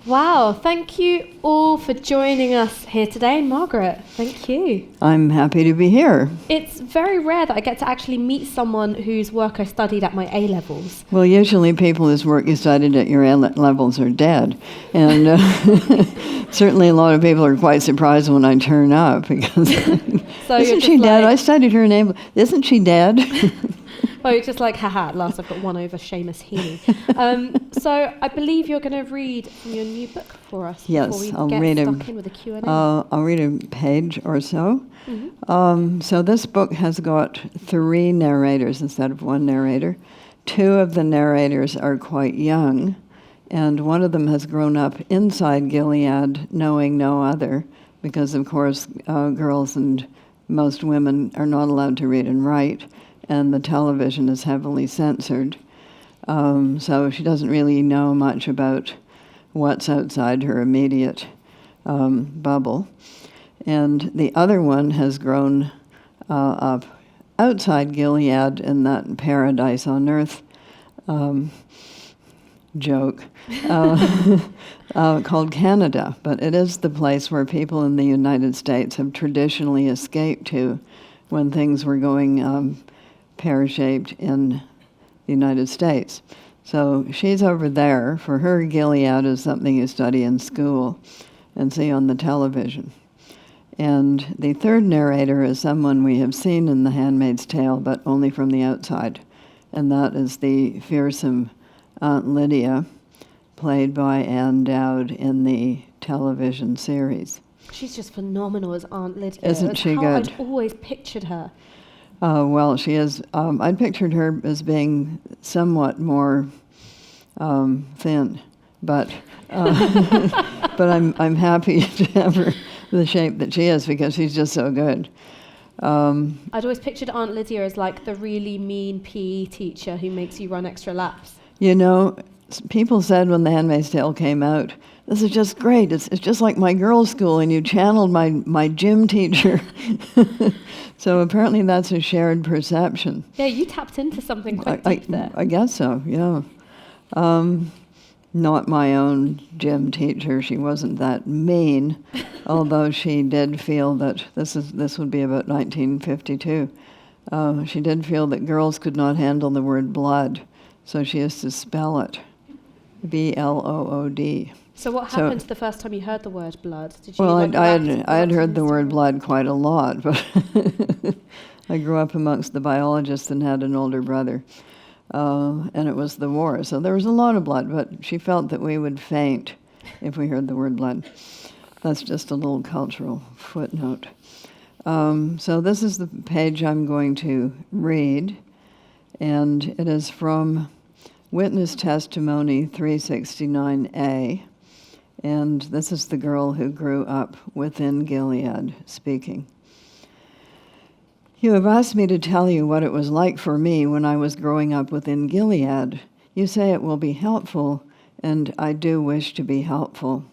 Wow, thank you all for joining us here today. Margaret, thank you. I'm happy to be here. It's very rare that I get to actually meet someone whose work I studied at my A-levels. Well, usually people whose work you studied at your A-levels are dead. And certainly a lot of people are quite surprised when I turn up because, so isn't she dead? I studied her in Isn't she dead? Well, you're just like, haha, at last I've got one over Seamus Heaney. So I believe you're going to read from your new book for us. Yes, before we I'll get read stuck in with a Q&A. I'll read a page or so. Mm-hmm. So this book has got 3 narrators instead of 1 narrator. 2 of the narrators are quite young, and one of them has grown up inside Gilead, knowing no other, because, of course, girls and most women are not allowed to read and write, and the television is heavily censored. So she doesn't really know much about what's outside her immediate bubble. And the other one has grown up outside Gilead in that paradise on earth joke called Canada. But it is the place where people in the United States have traditionally escaped to when things were going pear-shaped in the United States. So she's over there. For her, Gilead is something you study in school and see on the television. And the third narrator is someone we have seen in The Handmaid's Tale, but only from the outside. And that is the fearsome Aunt Lydia, played by Ann Dowd in the television series. She's just phenomenal as Aunt Lydia. Isn't she good? I'd always pictured her. Well, she is. I'd pictured her as being somewhat more thin, but but I'm happy to have her the shape that she is because she's just so good. I'd always pictured Aunt Lydia as like the really mean PE teacher who makes you run extra laps. You know, people said when The Handmaid's Tale came out, "This is just great. It's just like my girls' school, and you channeled my gym teacher." So apparently that's a shared perception. Yeah, you tapped into something quite deep there. I guess so, yeah. Not my own gym teacher. She wasn't that mean, although she did feel that this would be about 1952. She did feel that girls could not handle the word blood, so she used to spell it, B-L-O-O-D. So what happened the first time you heard the word blood? Did you well, I had heard the word blood quite a lot, but I grew up amongst the biologists and had an older brother, and it was the war, so there was a lot of blood, but she felt that we would faint if we heard the word blood. That's just a little cultural footnote. So this is the page I'm going to read, and it is from Witness Testimony 369A. And this is the girl who grew up within Gilead speaking. "You have asked me to tell you what it was like for me when I was growing up within Gilead. You say it will be helpful, and I do wish to be helpful.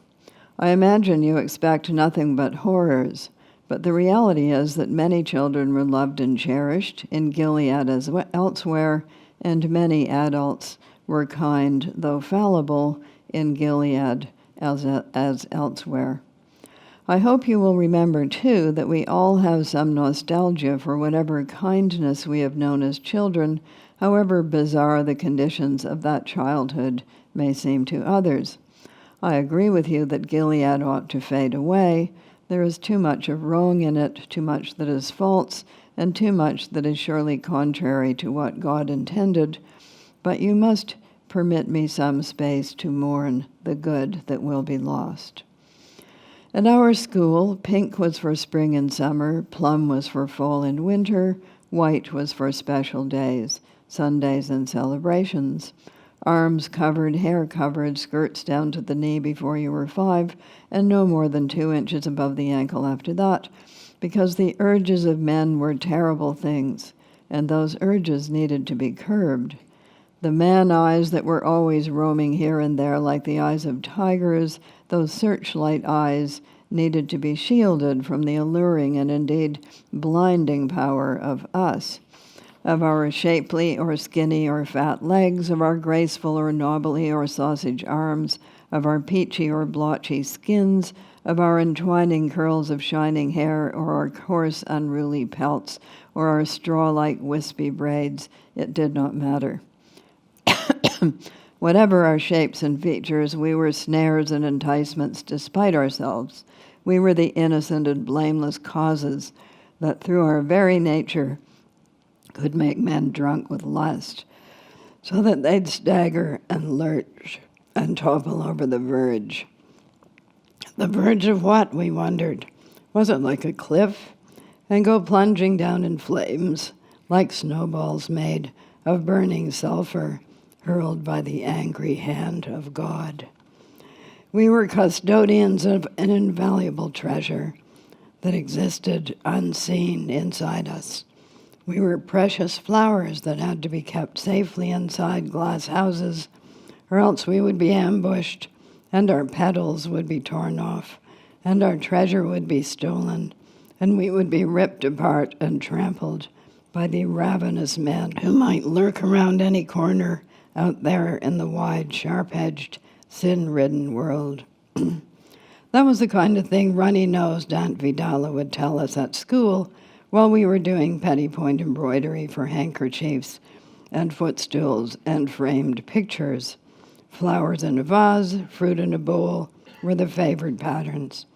I imagine you expect nothing but horrors, but the reality is that many children were loved and cherished in Gilead as elsewhere, and many adults were kind, though fallible, in Gilead as elsewhere. I hope you will remember, too, that we all have some nostalgia for whatever kindness we have known as children, however bizarre the conditions of that childhood may seem to others. I agree with you that Gilead ought to fade away. There is too much of wrong in it, too much that is false, and too much that is surely contrary to what God intended. But you must permit me some space to mourn the good that will be lost. At our school, pink was for spring and summer, plum was for fall and winter, white was for special days, Sundays and celebrations. Arms covered, hair covered, skirts down to the knee before you were 5, and no more than 2 inches above the ankle after that, because the urges of men were terrible things, and those urges needed to be curbed. The man eyes that were always roaming here and there like the eyes of tigers, those searchlight eyes, needed to be shielded from the alluring and indeed blinding power of us. of our shapely or skinny or fat legs, of our graceful or knobbly or sausage arms, of our peachy or blotchy skins, of our entwining curls of shining hair, or our coarse, unruly pelts, or our straw-like wispy braids. It did not matter. Whatever our shapes and features, we were snares and enticements despite ourselves. We were the innocent and blameless causes that through our very nature could make men drunk with lust, so that they'd stagger and lurch and topple over the verge. The verge of what, we wondered? Was it like a cliff? And go plunging down in flames, like snowballs made of burning sulfur, hurled by the angry hand of God. We were custodians of an invaluable treasure that existed unseen inside us. We were precious flowers that had to be kept safely inside glass houses, or else we would be ambushed, and our petals would be torn off, and our treasure would be stolen, and we would be ripped apart and trampled by the ravenous men who might lurk around any corner out there in the wide, sharp-edged, sin-ridden world. That was the kind of thing runny-nosed Aunt Vidala would tell us at school while we were doing petty-point embroidery for handkerchiefs and footstools and framed pictures. Flowers in a vase, fruit in a bowl were the favored patterns.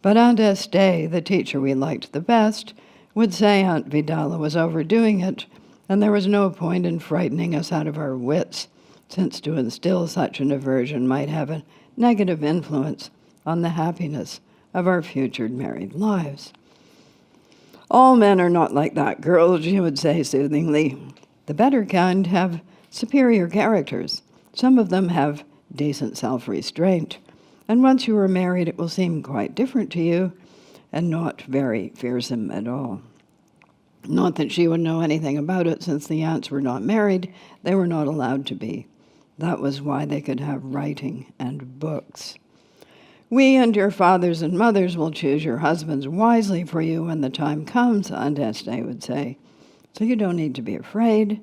But Aunt Estee, the teacher we liked the best, would say Aunt Vidala was overdoing it, and there was no point in frightening us out of our wits, since to instill such an aversion might have a negative influence on the happiness of our future married lives. All men are not like that, girls, she would say soothingly. The better kind have superior characters. Some of them have decent self-restraint. And once you are married, it will seem quite different to you and not very fearsome at all. Not that she would know anything about it, since the aunts were not married. They were not allowed to be. That was why they could have writing and books. We and your fathers and mothers will choose your husbands wisely for you when the time comes, Aunt Estee would say. So you don't need to be afraid.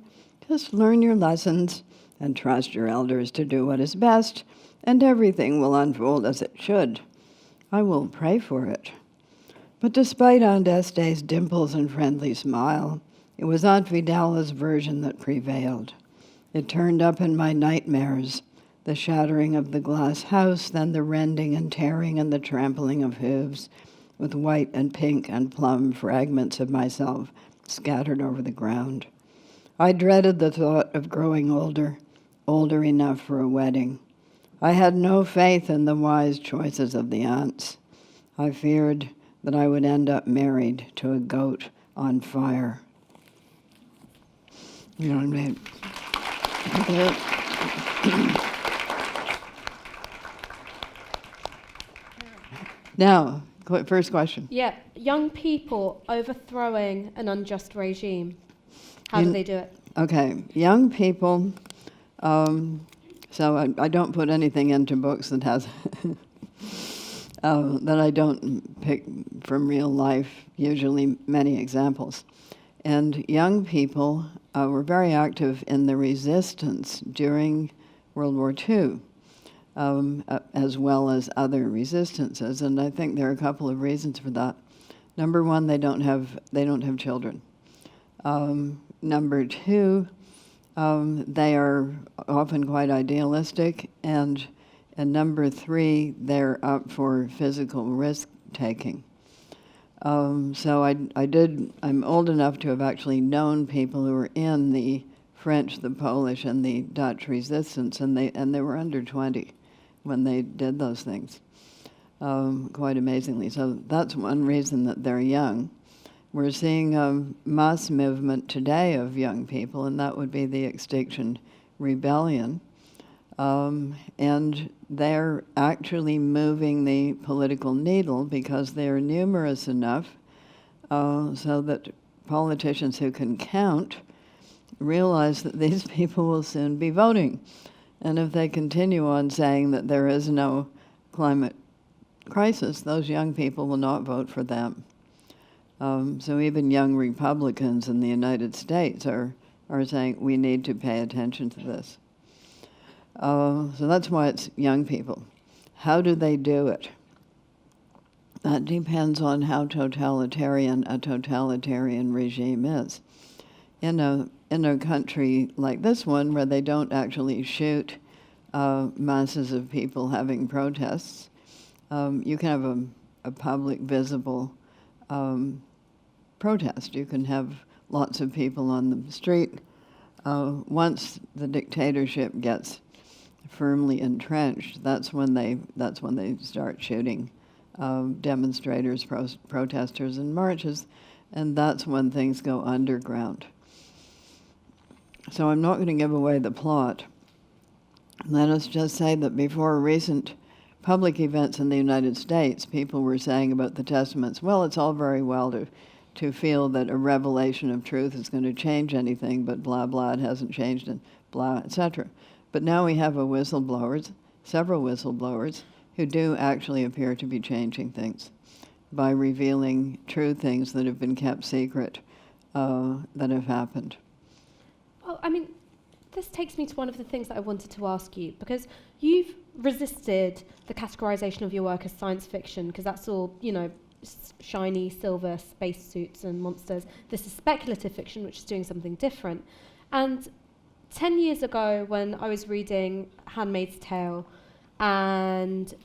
Just learn your lessons and trust your elders to do what is best, and everything will unfold as it should. I will pray for it. But despite Aunt Estee's dimples and friendly smile, it was Aunt Vidala's version that prevailed. It turned up in my nightmares, the shattering of the glass house, then the rending and tearing and the trampling of hooves, with white and pink and plum fragments of myself scattered over the ground. I dreaded the thought of growing older, older enough for a wedding. I had no faith in the wise choices of the aunts. I feared that I would end up married to a goat on fire. You know what I mean? Now, first question. Yeah, young people overthrowing an unjust regime. How do they do it? Okay, young people, so I don't put anything into books that has, that I don't pick from real life, usually many examples. And young people were very active in the resistance during World War II. As well as other resistances, and I think there are a couple of reasons for that. Number one, they don't have children. Number two, they are often quite idealistic, and number three, they're up for physical risk taking. So I'm old enough to have actually known people who were in the French, the Polish, and the Dutch resistance, and they were under 20 when they did those things, quite amazingly. So that's one reason that they're young. We're seeing a mass movement today of young people, and that would be the Extinction Rebellion. And they're actually moving the political needle because they're numerous enough so that politicians who can count realize that these people will soon be voting. And if they continue on saying that there is no climate crisis, those young people will not vote for them. So even young Republicans in the United States are saying we need to pay attention to this. So that's why it's young people. How do they do it? That depends on how totalitarian a totalitarian regime is. In a country like this one, where they don't actually shoot masses of people having protests, you can have a public, visible protest. You can have lots of people on the street. Once the dictatorship gets firmly entrenched, that's when they start shooting demonstrators, protesters, and marches, and that's when things go underground. So I'm not going to give away the plot. Let us just say that before recent public events in the United States, people were saying about the Testaments, well, it's all very well to feel that a revelation of truth is going to change anything, but blah, blah, it hasn't changed, and blah, etc. But now we have several whistleblowers, who do actually appear to be changing things by revealing true things that have been kept secret that have happened. Well, I mean, this takes me to one of the things that I wanted to ask you, because you've resisted the categorization of your work as science fiction, because that's all, shiny silver spacesuits and monsters. This is speculative fiction, which is doing something different. And 10 years ago, when I was reading Handmaid's Tale, and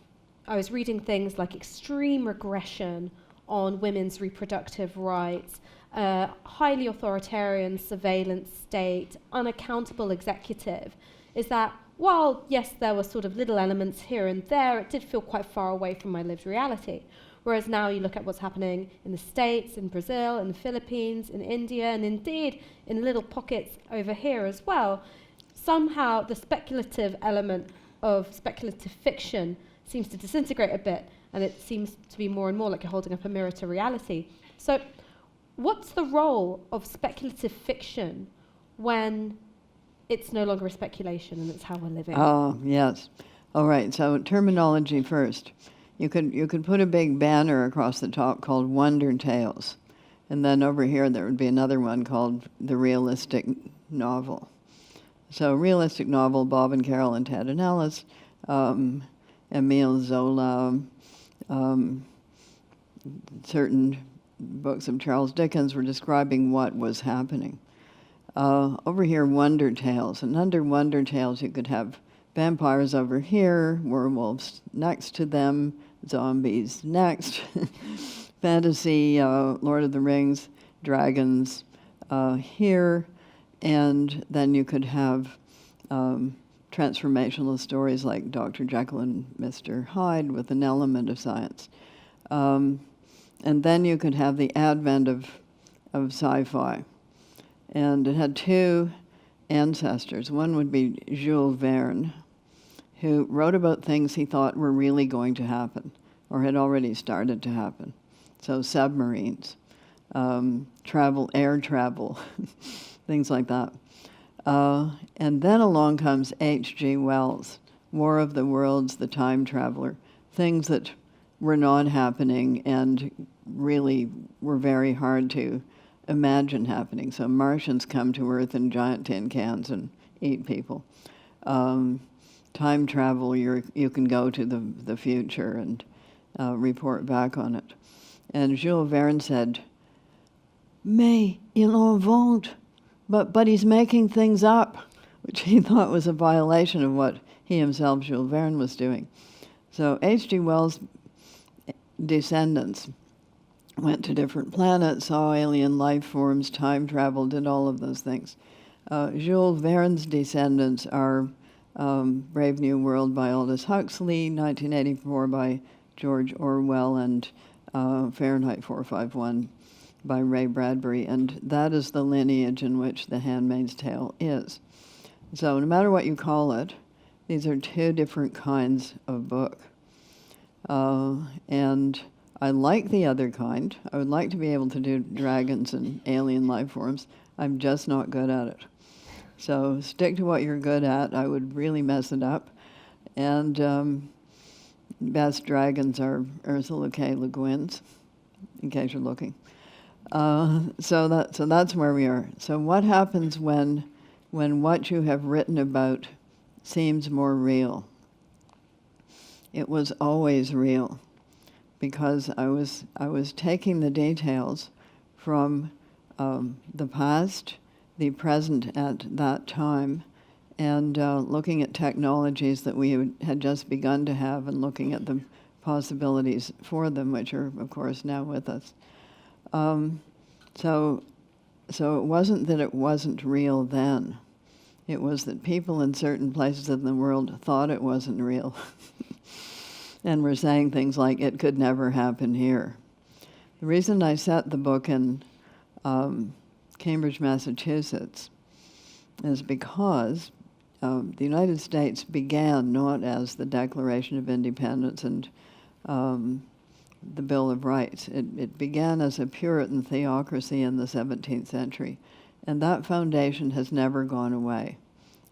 I was reading things like extreme regression on women's reproductive rights, highly authoritarian surveillance state, unaccountable executive, is that while, yes, there were sort of little elements here and there, it did feel quite far away from my lived reality. Whereas now you look at what's happening in the States, in Brazil, in the Philippines, in India, and indeed in little pockets over here as well. Somehow the speculative element of speculative fiction seems to disintegrate a bit, and it seems to be more and more like you're holding up a mirror to reality. So what's the role of speculative fiction when it's no longer a speculation and it's how we're living? Oh, yes. All right, so terminology first. You could put a big banner across the top called Wonder Tales, and then over here there would be another one called the realistic novel. So realistic novel, Bob and Carol and Ted and Alice, Emile Zola, certain books of Charles Dickens were describing what was happening. Over here, Wonder Tales, and under Wonder Tales you could have vampires over here, werewolves next to them, zombies next, fantasy, Lord of the Rings, dragons here, and then you could have transformational stories like Dr. Jekyll and Mr. Hyde with an element of science. And then you could have the advent of sci-fi. And it had two ancestors. One would be Jules Verne, who wrote about things he thought were really going to happen or had already started to happen. So submarines, air travel, things like that. And then along comes H.G. Wells, War of the Worlds, The Time Traveler, things that were not happening and really were very hard to imagine happening. So Martians come to Earth in giant tin cans and eat people. Time travel, you can go to the future and report back on it. And Jules Verne said, "Mais il invente," but he's making things up, which he thought was a violation of what he himself, Jules Verne, was doing. So H.G. Wells' descendants went to different planets, saw alien life forms, time traveled, did all of those things. Jules Verne's descendants are Brave New World by Aldous Huxley, 1984 by George Orwell, and Fahrenheit 451 by Ray Bradbury, and that is the lineage in which The Handmaid's Tale is. So no matter what you call it, these are two different kinds of book. And I like the other kind. I would like to be able to do dragons and alien life forms. I'm just not good at it. So stick to what you're good at. I would really mess it up. And best dragons are Ursula K. Le Guin's, in case you're looking. So that's where we are. So what happens when what you have written about seems more real? It was always real, because I was taking the details from the past, the present at that time, and looking at technologies that we had just begun to have, and looking at the possibilities for them, which are, of course, now with us. So it wasn't that it wasn't real then. It was that people in certain places in the world thought it wasn't real and were saying things like, it could never happen here. The reason I set the book in Cambridge, Massachusetts, is because the United States began not as the Declaration of Independence and the Bill of Rights. It began as a Puritan theocracy in the 17th century, and that foundation has never gone away.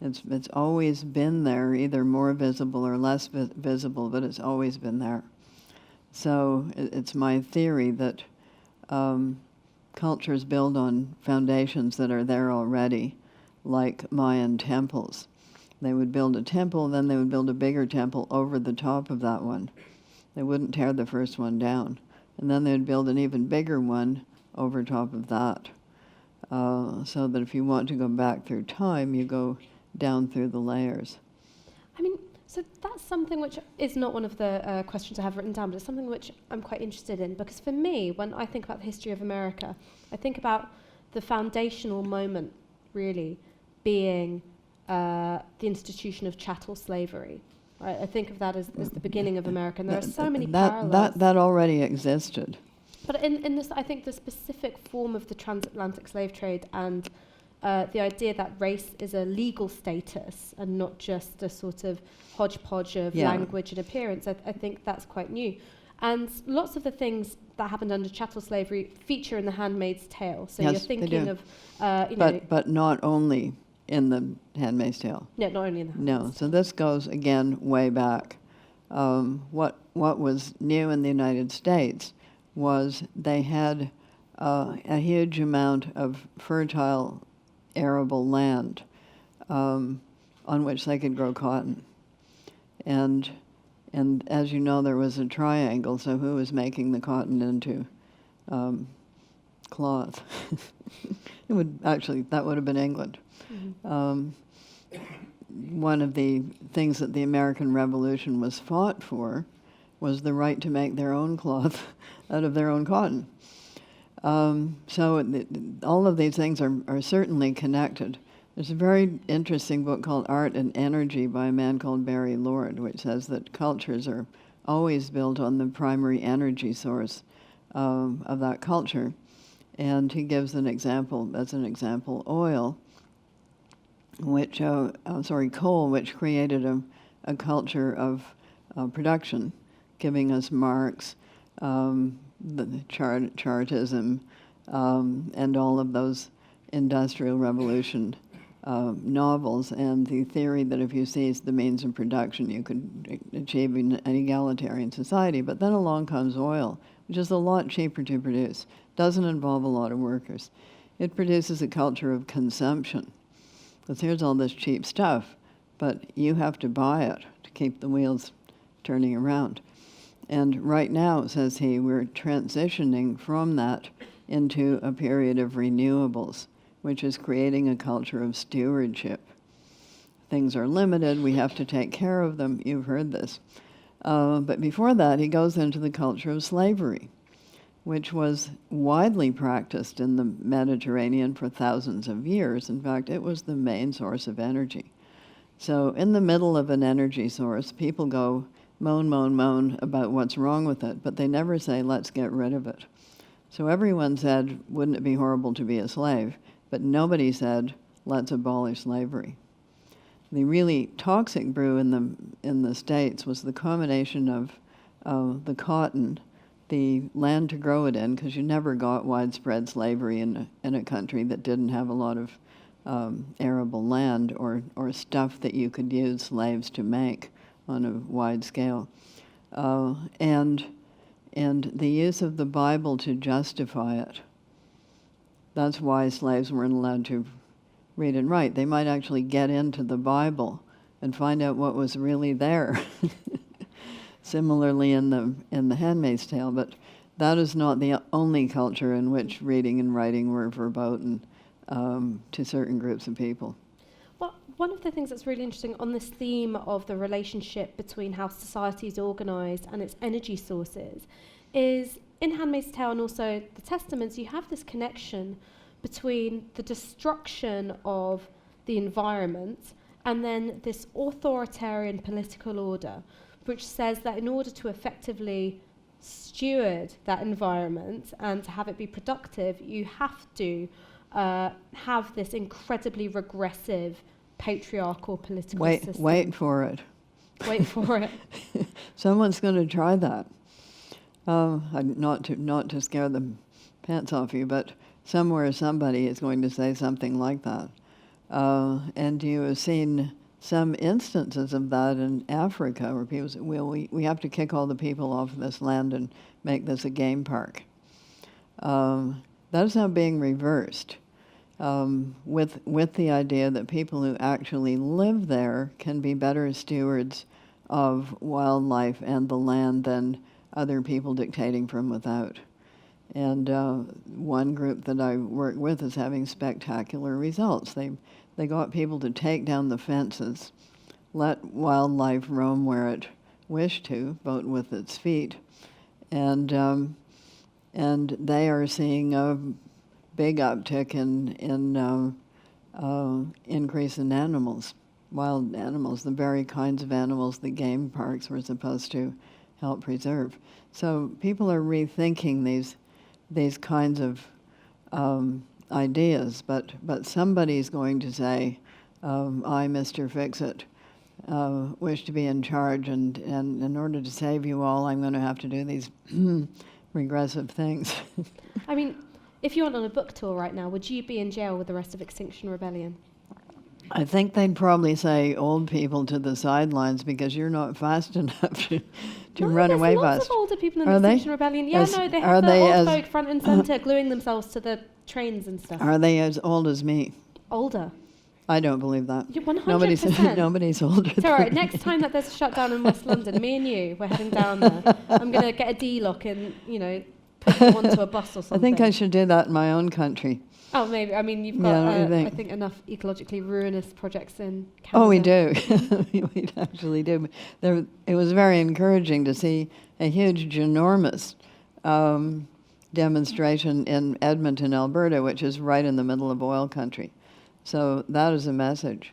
It's always been there, either more visible or less visible, but it's always been there. So it's my theory that cultures build on foundations that are there already, like Mayan temples. They would build a temple, then they would build a bigger temple over the top of that one. They wouldn't tear the first one down. And then they'd build an even bigger one over top of that. So that if you want to go back through time, you go down through the layers. I mean, so that's something which is not one of the questions I have written down, but it's something which I'm quite interested in, because for me, when I think about the history of America, I think about the foundational moment, really, being the institution of chattel slavery. Right? I think of that as the beginning of America, and there are so many parallels. That already existed. But in this, I think the specific form of the transatlantic slave trade and the idea that race is a legal status and not just a sort of hodgepodge of language and appearance, I think that's quite new. And lots of the things that happened under chattel slavery feature in the Handmaid's Tale. So yes, you're thinking of, but not only in the Handmaid's Tale. No, not only in the Handmaid's No, so this goes, again, way back. What was new in the United States was they had a huge amount of fertile arable land on which they could grow cotton. And as you know, there was a triangle, so who was making the cotton into cloth? That would have been England. Mm-hmm. One of the things that the American Revolution was fought for was the right to make their own cloth out of their own cotton. So all of these things are certainly connected. There's a very interesting book called Art and Energy by a man called Barry Lord, which says that cultures are always built on the primary energy source of that culture. And he gives an example, oil, which, coal, which created a culture of production, giving us Marx, the Chartism, and all of those Industrial Revolution novels, and the theory that if you seize the means of production, you could achieve an egalitarian society. But then along comes oil, which is a lot cheaper to produce, doesn't involve a lot of workers. It produces a culture of consumption. Because here's all this cheap stuff, but you have to buy it to keep the wheels turning around. And right now, says he, we're transitioning from that into a period of renewables, which is creating a culture of stewardship. Things are limited, we have to take care of them, you've heard this. But before that, he goes into the culture of slavery, which was widely practiced in the Mediterranean for thousands of years. In fact, it was the main source of energy. So in the middle of an energy source, people go moan about what's wrong with it, but they never say, let's get rid of it. So everyone said, wouldn't it be horrible to be a slave? But nobody said, let's abolish slavery. The really toxic brew in the States was the combination of the cotton, the land to grow it in, because you never got widespread slavery in a country that didn't have a lot of arable land or stuff that you could use slaves to make on a wide scale, and the use of the Bible to justify it. That's why slaves weren't allowed to read and write. They might actually get into the Bible and find out what was really there. Similarly in the Handmaid's Tale, but that is not the only culture in which reading and writing were verboten to certain groups of people. Well, one of the things that's really interesting on this theme of the relationship between how society is organised and its energy sources is in Handmaid's Tale and also the Testaments, you have this connection between the destruction of the environment and then this authoritarian political order, which says that in order to effectively steward that environment and to have it be productive, you have to have this incredibly regressive patriarchal political system. Wait for it. Wait for it. Someone's going to try that. Not to scare the pants off you, but somewhere somebody is going to say something like that. And you have seen some instances of that in Africa where people say, well, we have to kick all the people off of this land and make this a game park. That is now being reversed with the idea that people who actually live there can be better stewards of wildlife and the land than other people dictating from without. And one group that I work with is having spectacular results. They got people to take down the fences, let wildlife roam where it wished to, vote with its feet, and they are seeing a big uptick in increase in animals, wild animals, the very kinds of animals the game parks were supposed to help preserve. So people are rethinking these kinds of ideas, but somebody's going to say, I, Mr. Fix-It, wish to be in charge, and in order to save you all, I'm going to have to do these regressive things. I mean, if you went on a book tour right now, would you be in jail with the rest of Extinction Rebellion? I think they'd probably say old people to the sidelines because you're not fast enough to run away fast. There's lots of older people in Are Extinction they? Rebellion. Yeah, no, they have the old folk front and centre gluing themselves to the trains and stuff. Are they as old as me? Older. I don't believe that. You're 100%. Nobody's older It's all right. Next time that there's a shutdown in West London, me and you, we're heading down there. I'm going to get a D-lock and, put you onto a bus or something. I think I should do that in my own country. Oh, maybe. I mean, you've got, I think, enough ecologically ruinous projects in Canada. Oh, we do. We actually do. It was very encouraging to see a huge, ginormous demonstration in Edmonton, Alberta, which is right in the middle of oil country. So that is a message.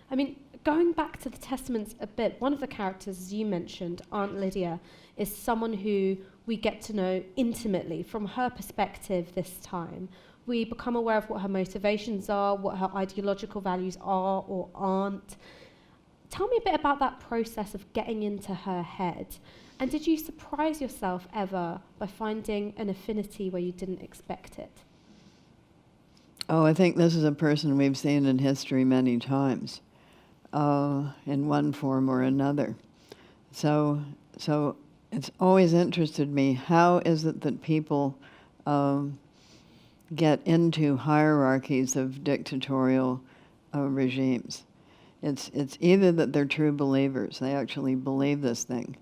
I mean, going back to the Testaments a bit, one of the characters, as you mentioned, Aunt Lydia, is someone who we get to know intimately from her perspective this time. We become aware of what her motivations are, what her ideological values are or aren't. Tell me a bit about that process of getting into her head. And did you surprise yourself ever by finding an affinity where you didn't expect it? Oh, I think this is a person we've seen in history many times, in one form or another. So it's always interested me, how is it that people get into hierarchies of dictatorial regimes? It's either that they're true believers, they actually believe this thing,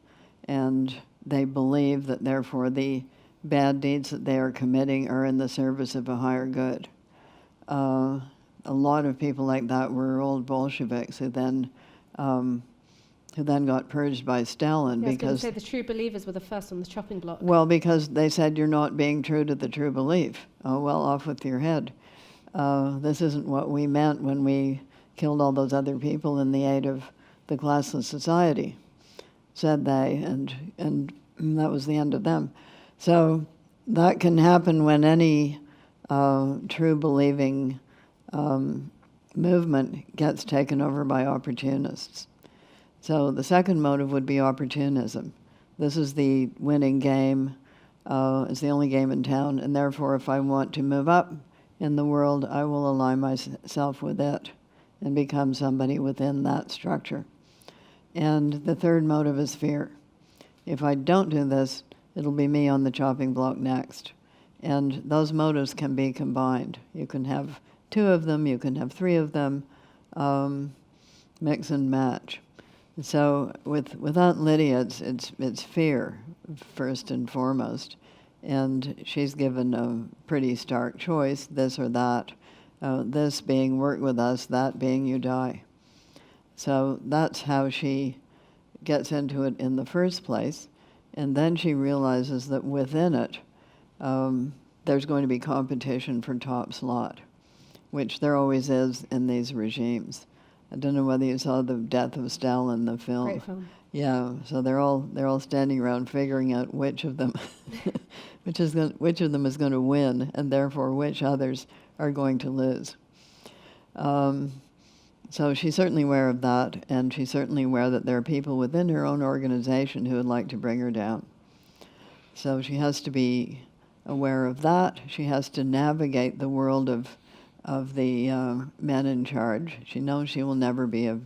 and they believe that therefore the bad deeds that they are committing are in the service of a higher good. A lot of people like that were old Bolsheviks who then got purged by Stalin because... I was because... going to say the true believers were the first on the chopping block. Well, because they said you're not being true to the true belief. Oh, well, off with your head. This isn't what we meant when we killed all those other people in the aid of the classless society, said they, and that was the end of them. So that can happen when any true believing movement gets taken over by opportunists. So the second motive would be opportunism. This is the winning game. It's the only game in town, and therefore if I want to move up in the world, I will align myself with it and become somebody within that structure. And the third motive is fear. If I don't do this, it'll be me on the chopping block next. And those motives can be combined. You can have two of them, you can have three of them, mix and match. So with Aunt Lydia, it's fear, first and foremost. And she's given a pretty stark choice, this or that. This being work with us, that being you die. So that's how she gets into it in the first place. And then she realizes that within it, there's going to be competition for top slot, which there always is in these regimes. I don't know whether you saw the Death of Stalin, the film. Great film. Yeah, so they're all standing around figuring out which of them, which of them is going to win, and therefore which others are going to lose. So she's certainly aware of that, and she's certainly aware that there are people within her own organization who would like to bring her down. So she has to be aware of that. She has to navigate the world of the men in charge. She knows she will never be a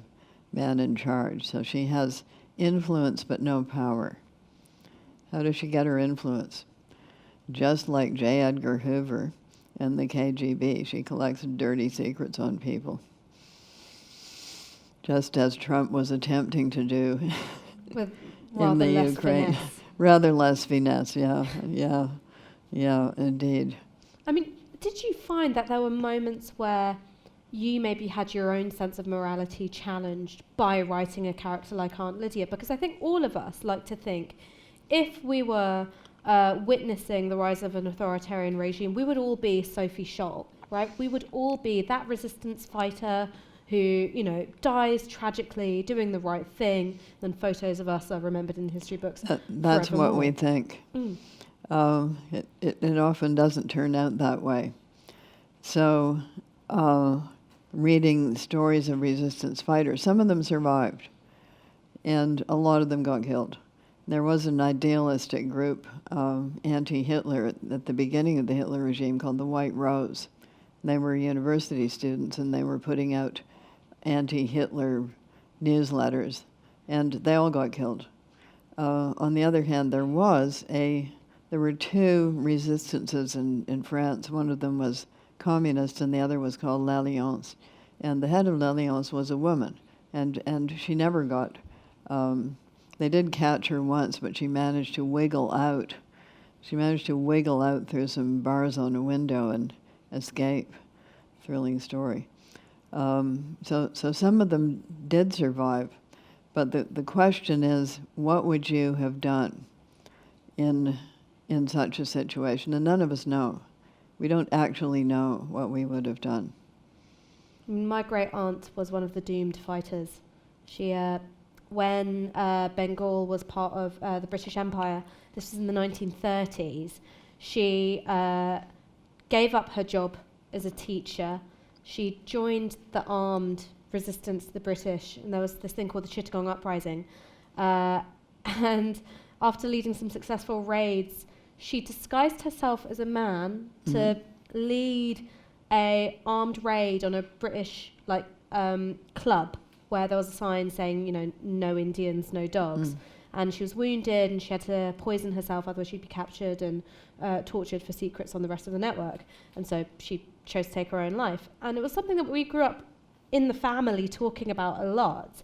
man in charge, so she has influence but no power. How does she get her influence? Just like J. Edgar Hoover and the KGB, she collects dirty secrets on people. Just as Trump was attempting to do With in the less Ukraine. finesse. Rather less finesse, yeah, indeed. I mean, did you find that there were moments where you maybe had your own sense of morality challenged by writing a character like Aunt Lydia? Because I think all of us like to think if we were witnessing the rise of an authoritarian regime, we would all be Sophie Scholl, right? We would all be that resistance fighter who, dies tragically doing the right thing, and photos of us are remembered in history books. That's what we forevermore. think. It often doesn't turn out that way. So, reading stories of resistance fighters, some of them survived, and a lot of them got killed. There was an idealistic group, anti-Hitler, at the beginning of the Hitler regime called the White Rose. They were university students, and they were putting out anti-Hitler newsletters, and they all got killed. On the other hand, there were two resistances in France. One of them was communist, and the other was called L'Alliance. And the head of L'Alliance was a woman, and she never got. They did catch her once, but she managed to wiggle out. She managed to wiggle out through some bars on a window and escape. Thrilling story. So some of them did survive, but the question is, what would you have done in such a situation? And none of us know. We don't actually know what we would have done. My great aunt was one of the doomed fighters. She, when Bengal was part of the British Empire, this was in the 1930s, she gave up her job as a teacher. She joined the armed resistance to the British, and there was this thing called the Chittagong Uprising. And after leading some successful raids, she disguised herself as a man to lead a armed raid on a British club where there was a sign saying, no Indians, no dogs. And she was wounded, and she had to poison herself, otherwise she'd be captured and tortured for secrets on the rest of the network. And so she chose to take her own life. And it was something that we grew up in the family talking about a lot.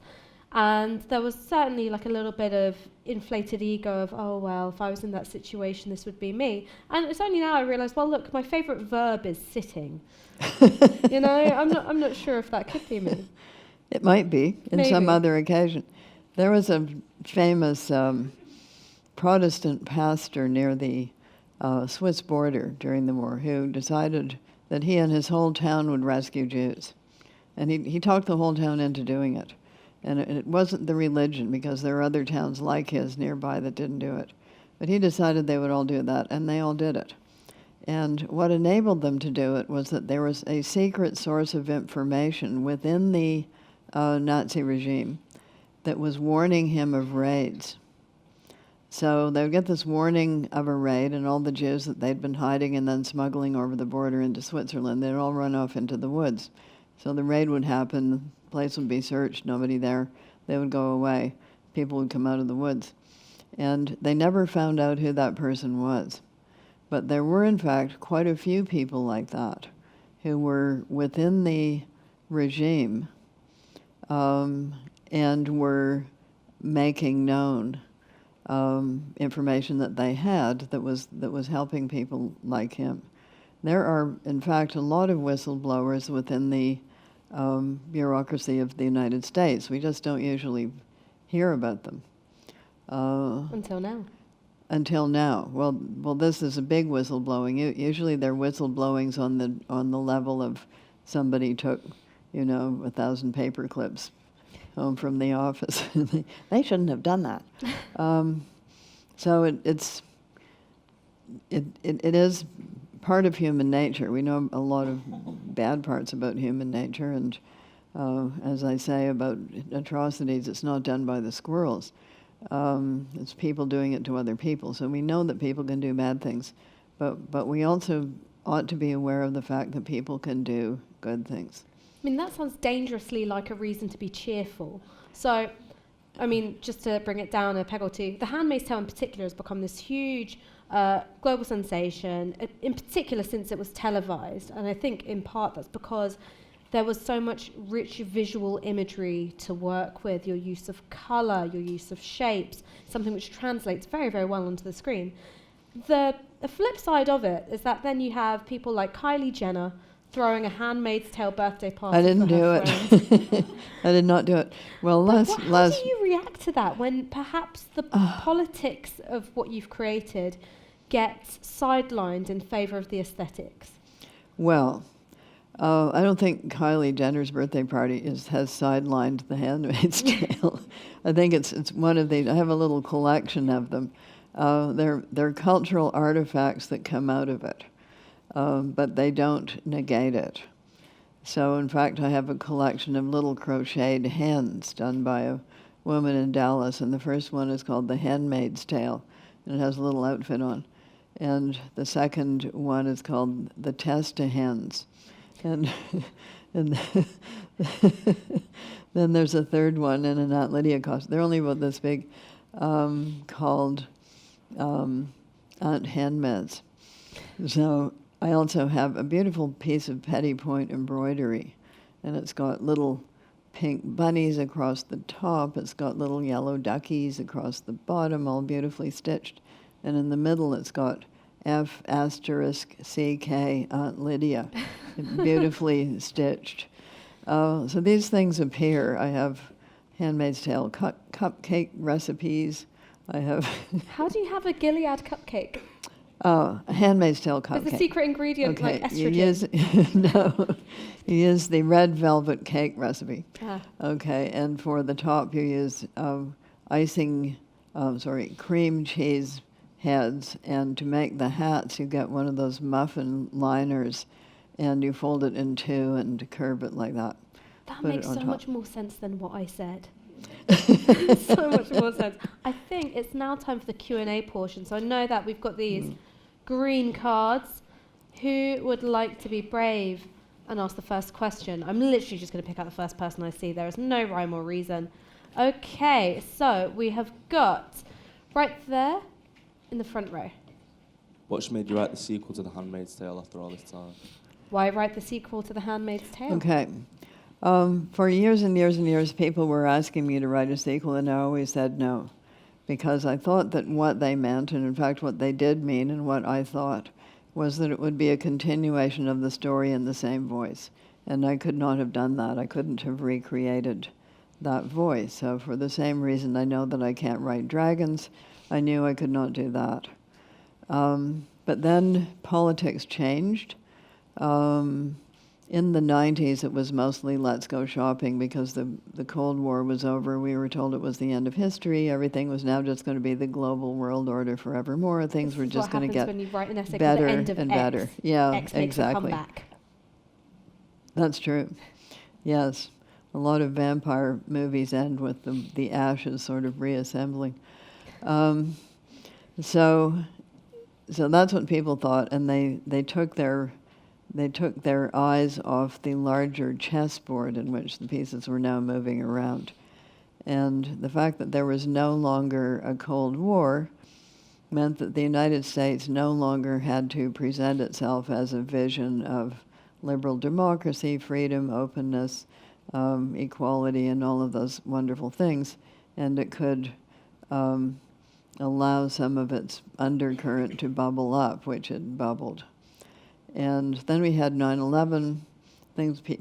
And there was certainly a little bit of inflated ego of, oh, well, if I was in that situation, this would be me. And it's only now I realise, well, look, my favourite verb is sitting. I'm not sure if that could be me. It might be, in Maybe. some other occasion. There was a famous Protestant pastor near the Swiss border during the war who decided that he and his whole town would rescue Jews. And he talked the whole town into doing it. And it wasn't the religion, because there are other towns like his nearby that didn't do it. But he decided they would all do that, and they all did it. And what enabled them to do it was that there was a secret source of information within the Nazi regime that was warning him of raids. So they would get this warning of a raid, and all the Jews that they'd been hiding and then smuggling over the border into Switzerland, they'd all run off into the woods. So the raid would happen, the place would be searched, nobody there, they would go away, people would come out of the woods. And they never found out who that person was. But there were, in fact, quite a few people like that who were within the regime and were making known information that they had that was helping people like him. There are, in fact, a lot of whistleblowers within the bureaucracy of the United States. We just don't usually hear about them. Until now. Until now. Well, this is a big whistleblowing. Usually they're whistleblowings on the level of somebody took, 1,000 paper clips home from the office. They shouldn't have done that. So it is part of human nature. We know a lot of bad parts about human nature, and as I say about atrocities, it's not done by the squirrels. It's people doing it to other people. So we know that people can do bad things, but we also ought to be aware of the fact that people can do good things. I mean, that sounds dangerously like a reason to be cheerful. So, I mean, just to bring it down a peg or two, The Handmaid's Tale in particular has become this huge global sensation, in particular since it was televised. And I think in part that's because there was so much rich visual imagery to work with, your use of colour, your use of shapes, something which translates very, very well onto the screen. The flip side of it is that then you have people like Kylie Jenner throwing a Handmaid's Tale birthday party. I didn't do it. I did not do it. Well, how do you react to that when perhaps the politics of what you've created gets sidelined in favour of the aesthetics? Well, I don't think Kylie Jenner's birthday party has sidelined The Handmaid's Tale. I think it's one of the. I have a little collection of them. They're cultural artifacts that come out of it, but they don't negate it. So, in fact, I have a collection of little crocheted hens done by a woman in Dallas, and the first one is called The Handmaid's Tale, and it has a little outfit on. And the second one is called The Testa Hens. And then there's a third one in an Aunt Lydia costume. They're only about this big, called Aunt Handmaids. So I also have a beautiful piece of pettipoint embroidery, and it's got little pink bunnies across the top. It's got little yellow duckies across the bottom, all beautifully stitched. And in the middle, it's got F***CK Aunt Lydia, beautifully stitched. So these things appear. I have Handmaid's Tale cupcake recipes. I have. How do you have a Gilead cupcake? A Handmaid's Tale cupcake. Is the secret ingredient like estrogen? You use the red velvet cake recipe. Ah. Okay, and for the top you use cream cheese heads, and to make the hats you get one of those muffin liners, and you fold it in two and curve it like that. That Put makes it on so top. much more sense than what I said. So much more sense. I think it's now time for the Q&A portion. So I know that we've got these green cards. Who would like to be brave and ask the first question? I'm literally just going to pick out the first person I see. There is no rhyme or reason. Okay, so we have got right there in the front row. What made you write the sequel to The Handmaid's Tale after all this time? Why write the sequel to The Handmaid's Tale? Okay. For years and years and years, people were asking me to write a sequel, and I always said no, because I thought that what they meant, and in fact what they did mean and what I thought, was that it would be a continuation of the story in the same voice. And I could not have done that. I couldn't have recreated that voice. So for the same reason I know that I can't write dragons, I knew I could not do that. But then politics changed. In the 90s, it was mostly let's go shopping because the Cold War was over. We were told it was the end of history. Everything was now just going to be the global world order forevermore. Things were just going to get when you write an essay better the end of and X, better. Yeah, X makes exactly. a comeback. That's true. Yes. A lot of vampire movies end with the ashes sort of reassembling. So that's what people thought, and they took their eyes off the larger chessboard in which the pieces were now moving around. And the fact that there was no longer a Cold War meant that the United States no longer had to present itself as a vision of liberal democracy, freedom, openness, equality, and all of those wonderful things, and it could allow some of its undercurrent to bubble up, which it bubbled. And then we had 9/11.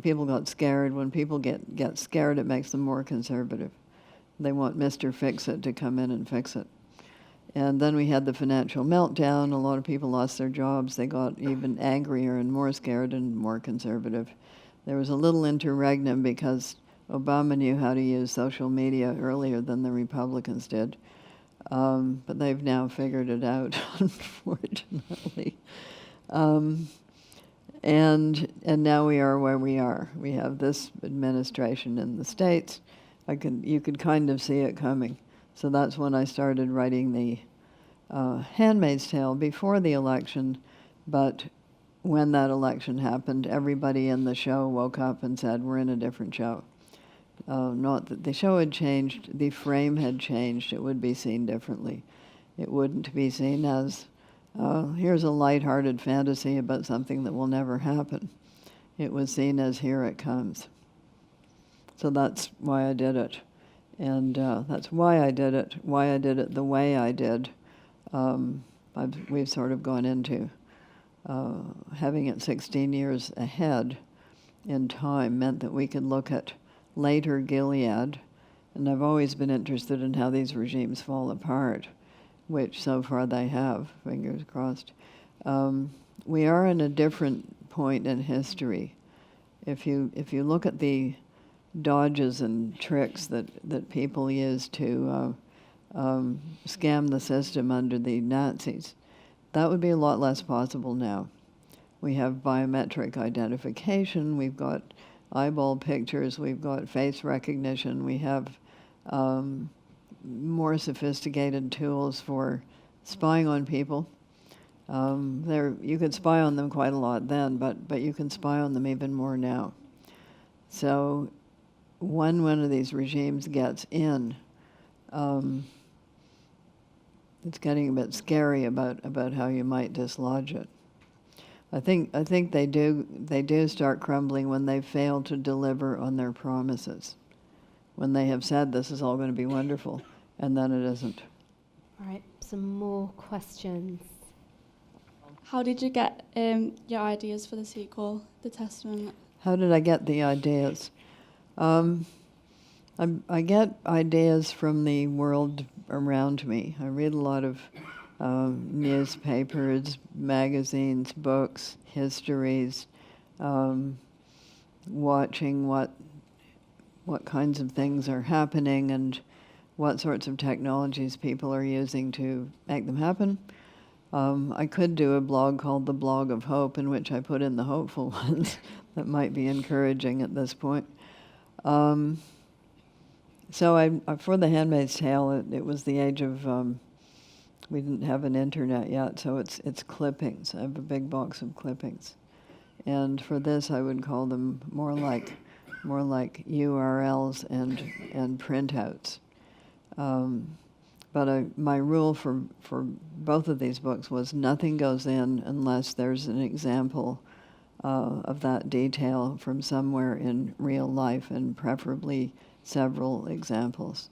People got scared. When people get scared, it makes them more conservative. They want Mr. Fix-It to come in and fix it. And then we had the financial meltdown. A lot of people lost their jobs. They got even angrier and more scared and more conservative. There was a little interregnum because Obama knew how to use social media earlier than the Republicans did. But they've now figured it out, unfortunately. And now we are where we are. We have this administration in the States. You could kind of see it coming. So that's when I started writing the Handmaid's Tale before the election. But when that election happened, everybody in the show woke up and said, we're in a different show. Not that the show had changed, the frame had changed. It would be seen differently. It wouldn't be seen as, here's a lighthearted fantasy about something that will never happen. It was seen as, here it comes. So that's why I did it. And that's why I did it the way I did. We've sort of gone into having it 16 years ahead in time meant that we could look at later Gilead, and I've always been interested in how these regimes fall apart, which so far they have, fingers crossed. We are in a different point in history. If you look at the dodges and tricks that people used to scam the system under the Nazis, that would be a lot less possible now. We have biometric identification, we've got eyeball pictures, we've got face recognition, we have more sophisticated tools for spying on people. You could spy on them quite a lot then, but you can spy on them even more now. So when one of these regimes gets in, it's getting a bit scary about how you might dislodge it. I think they do start crumbling when they fail to deliver on their promises, when they have said this is all going to be wonderful, and then it isn't. All right, some more questions. How did you get your ideas for the sequel, The Testament? How did I get the ideas? I get ideas from the world around me. I read a lot of newspapers, magazines, books, histories, watching what kinds of things are happening and what sorts of technologies people are using to make them happen. I could do a blog called The Blog of Hope, in which I put in the hopeful ones that might be encouraging at this point. So for The Handmaid's Tale, it was the age of, we didn't have an internet yet, so it's clippings. I have a big box of clippings. And for this, I would call them more like URLs and printouts. But my rule for both of these books was nothing goes in unless there's an example of that detail from somewhere in real life, and preferably several examples.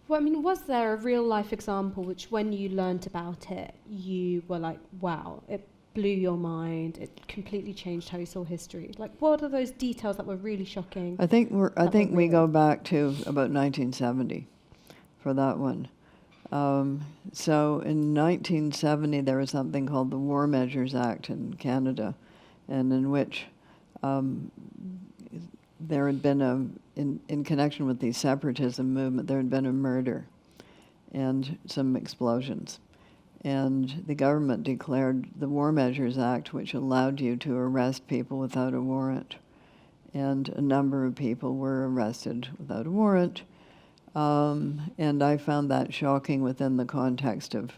Well, I mean, was there a real life example which, when you learnt about it, you were like, wow, it blew your mind, it completely changed how you saw history? Like, what are those details that were really shocking? I think we go back to about 1970 for that one. So in 1970, there was something called the War Measures Act in Canada, and in which there had been in connection with the separatism movement, there had been a murder and some explosions. And the government declared the War Measures Act, which allowed you to arrest people without a warrant. And a number of people were arrested without a warrant. And I found that shocking within the context of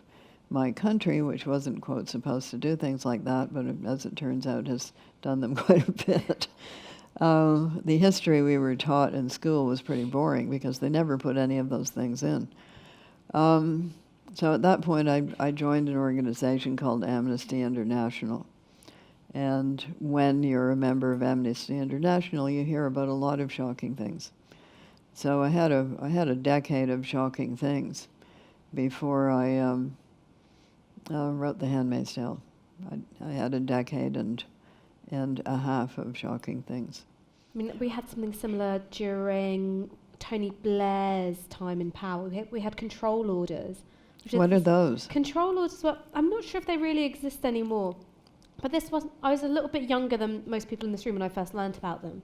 my country, which wasn't, quote, supposed to do things like that, but as it turns out has done them quite a bit. The history we were taught in school was pretty boring because they never put any of those things in. So at that point, I joined an organization called Amnesty International. And when you're a member of Amnesty International, you hear about a lot of shocking things. So I had a decade of shocking things before I wrote The Handmaid's Tale. I had a decade and a half of shocking things. I mean, we had something similar during Tony Blair's time in power. We had control orders. What are those? Control orders were, I'm not sure if they really exist anymore, but I was a little bit younger than most people in this room when I first learnt about them.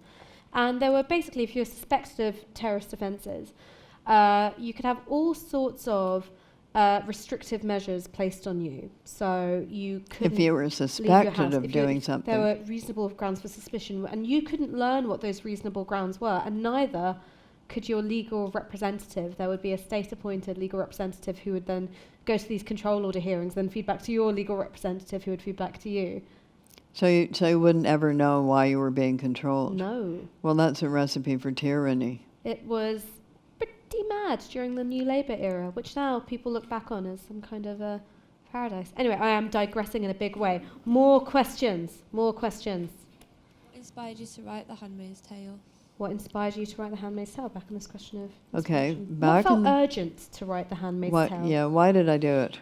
And they were basically, if you were suspected of terrorist offences, you could have all sorts of restrictive measures placed on you. So you couldn't If you were leave your suspected house of doing something. there were reasonable grounds for suspicion, and you couldn't learn what those reasonable grounds were, and neither could your legal representative. There would be a state-appointed legal representative who would then go to these control order hearings, then feed back to your legal representative who would feed back to you. So you wouldn't ever know why you were being controlled? No. Well, that's a recipe for tyranny. It was pretty mad during the New Labour era, which now people look back on as some kind of a paradise. Anyway, I am digressing in a big way. More questions. More questions. What inspired you to write The Handmaid's Tale? What inspired you to write The Handmaid's Tale? Back in this question of Okay, inspiration. back What in felt urgent to write The Handmaid's Tale? Yeah, why did I do it?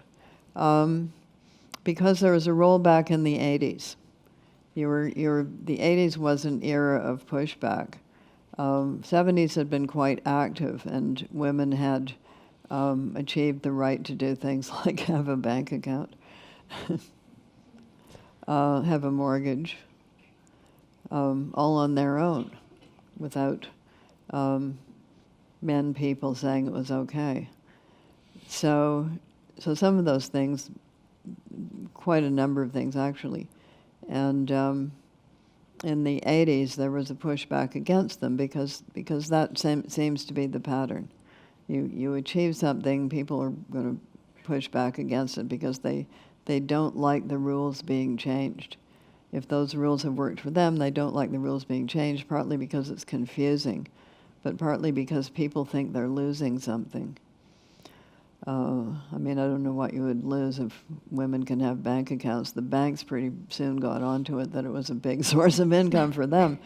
Because there was a rollback in the 80s. The 80s was an era of pushback. 70s had been quite active, and women had achieved the right to do things like have a bank account, have a mortgage, all on their own, without people saying it was okay. So some of those things, quite a number of things actually, and in the 80s there was a pushback against them because that seems to be the pattern. You achieve something, people are going to push back against it because they don't like the rules being changed. If those rules have worked for them, they don't like the rules being changed, partly because it's confusing, but partly because people think they're losing something. I mean, I don't know what you would lose if women can have bank accounts. The banks pretty soon got onto it that it was a big source of income for them.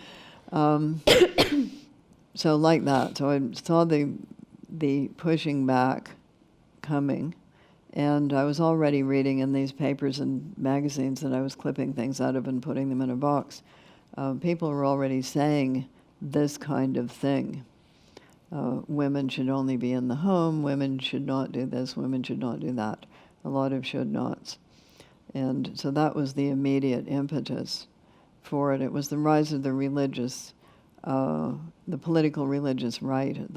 So like that. So I saw the pushing back coming, and I was already reading in these papers and magazines that I was clipping things out of and putting them in a box. People were already saying this kind of thing. Women should only be in the home, women should not do this, women should not do that. A lot of should nots. And so that was the immediate impetus for it. It was the rise of the religious, the political religious right at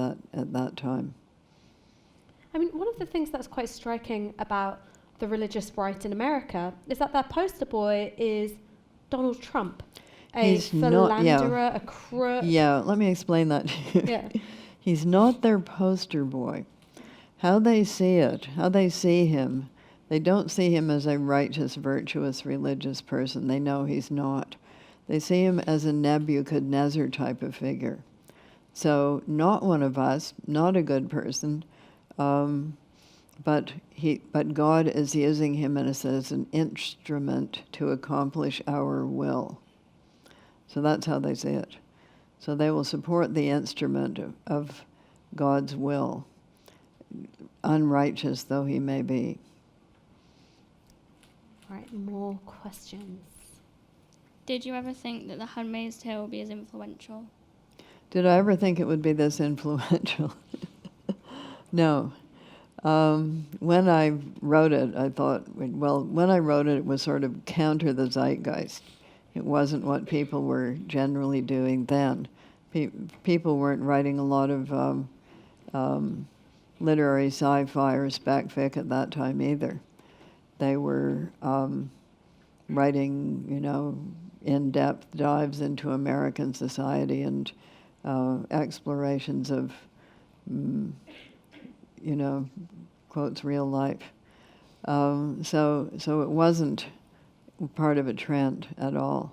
that time. I mean, one of the things that's quite striking about the religious right in America is that their poster boy is Donald Trump, a philanderer, a crook. Yeah, let me explain that to you. Yeah. He's not their poster boy. How they see it, how they see him, they don't see him as a righteous, virtuous, religious person. They know he's not. They see him as a Nebuchadnezzar type of figure. So not one of us, not a good person, but God is using him as an instrument to accomplish our will. So that's how they see it. So they will support the instrument of God's will, unrighteous though he may be. All right, more questions. Did you ever think that The Handmaid's Tale would be as influential? Did I ever think it would be this influential? No. When I wrote it, I thought, well, when I wrote it, it was sort of counter the zeitgeist. It wasn't what people were generally doing then. People weren't writing a lot of literary sci-fi or spec fic at that time either. They were writing, in-depth dives into American society and explorations of, quotes, real life. So it wasn't part of a trend at all.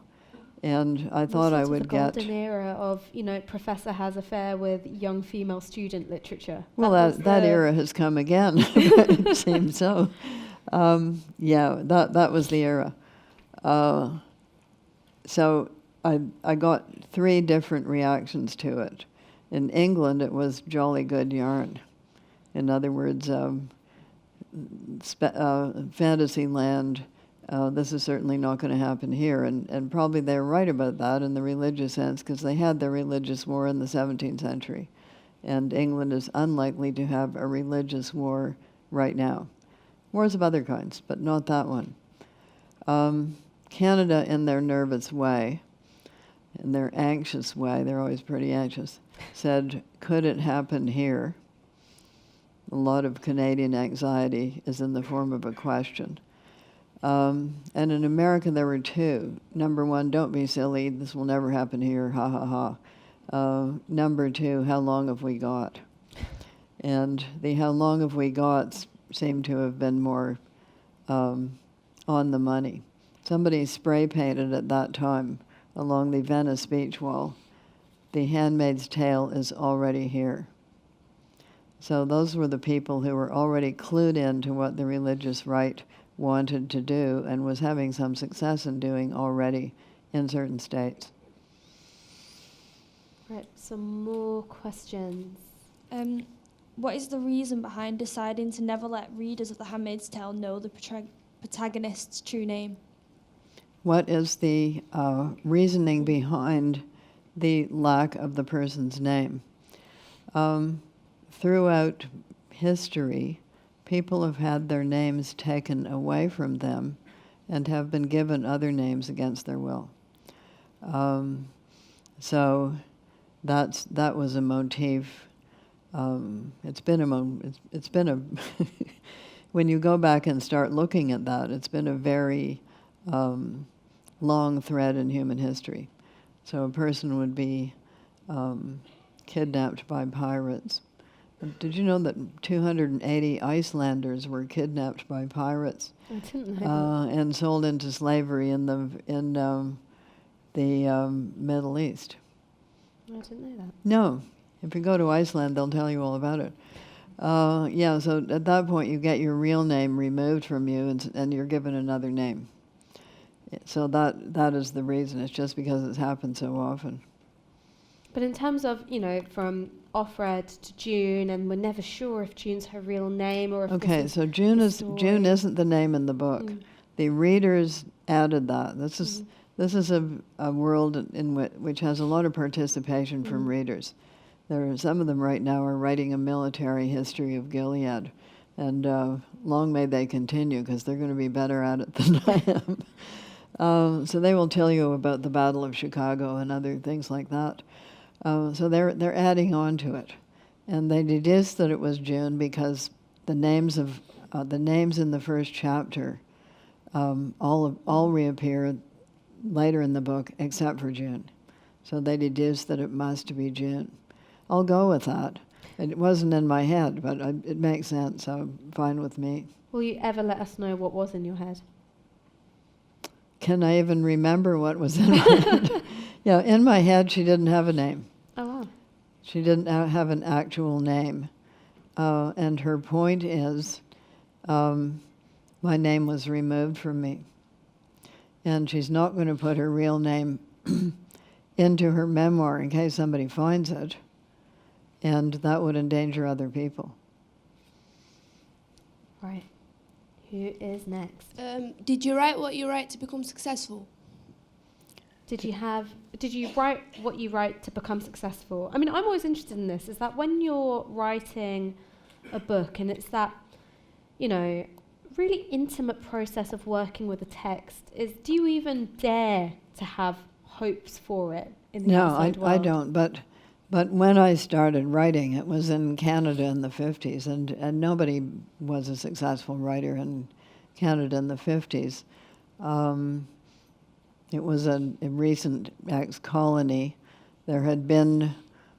And I More thought I sort of would the get... golden era of, professor has affair with young female student literature. Well, was that the- era has come again. It seems so. That was the era. So I got 3 different reactions to it. In England, it was jolly good yarn. In other words, fantasy land. This is certainly not going to happen here. And probably they're right about that in the religious sense, because they had their religious war in the 17th century. And England is unlikely to have a religious war right now. Wars of other kinds, but not that one. Canada, in their nervous way, in their anxious way, they're always pretty anxious, said, could it happen here? A lot of Canadian anxiety is in the form of a question. And in America, there were 2. Number 1, don't be silly, this will never happen here, ha ha ha. Number 2, how long have we got? And the how long have we got seem to have been more on the money. Somebody spray painted at that time along the Venice beach wall, "The Handmaid's Tale is already here." So those were the people who were already clued in to what the religious right wanted to do and was having some success in doing already in certain states. Right, some more questions. What is the reason behind deciding to never let readers of The Handmaid's Tale know the protagonist's true name? What is the reasoning behind the lack of the person's name? Throughout history, people have had their names taken away from them and have been given other names against their will. So that was a motif. It's been a when you go back and start looking at that, it's been a very long thread in human history. So a person would be kidnapped by pirates. Did you know that 280 Icelanders were kidnapped by pirates I didn't know that. and sold into slavery in the Middle East? I didn't know that. No. If you go to Iceland, they'll tell you all about it. So at that point, you get your real name removed from you, and you're given another name. So that is the reason. It's just because it's happened so often. But in terms of, from Offred to June, and we're never sure if June's her real name or if Okay, this is so June the June story. isn't the name in the book. The readers added that. This is a world in which has a lot of participation from readers. There are some of them right now are writing a military history of Gilead, and long may they continue, because they're going to be better at it than I am. So they will tell you about the Battle of Chicago and other things like that. So they're adding on to it, and they deduced that it was June because the names in the first chapter all reappear later in the book except for June. So they deduced that it must be June. I'll go with that. It wasn't in my head, but it makes sense, so fine with me. Will you ever let us know what was in your head? Can I even remember what was in my head? Yeah, in my head, she didn't have a name. Oh, wow. She didn't have an actual name. And her point is, my name was removed from me. And she's not going to put her real name into her memoir in case somebody finds it. And that would endanger other people. Right. Who is next? Did you write what you write to become successful? Did you write what you write to become successful? I mean, I'm always interested in this, is that when you're writing a book and it's that, really intimate process of working with a text, do you even dare to have hopes for it in the outside world? No, I don't, but when I started writing, it was in Canada in the 50s, and nobody was a successful writer in Canada in the 50s. It was a recent ex-colony. There had been